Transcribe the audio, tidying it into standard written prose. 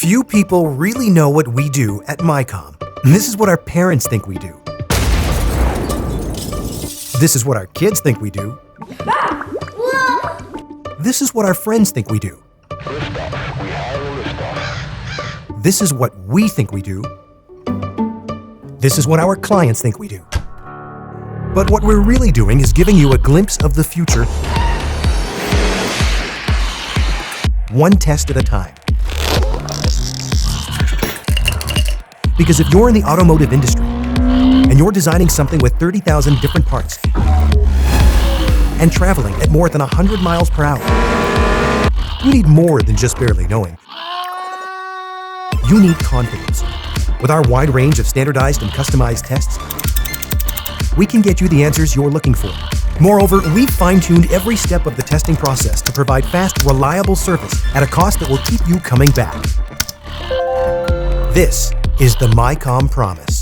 Few people really know what we do at Micom. This is what our parents think we do. This is what our kids think we do. This is what our friends think we do. This is what we think we do. This is what our clients think we do. But what we're really doing is giving you a glimpse of the future, one test at a time. Because if you're in the automotive industry and you're designing something with 30,000 different parts and traveling at more than 100 miles per hour, you need more than just barely knowing. You need confidence. With our wide range of standardized and customized tests, we can get you the answers you're looking for. Moreover, we've fine-tuned every step of the testing process to provide fast, reliable service at a cost that will keep you coming back. This is the Micom promise.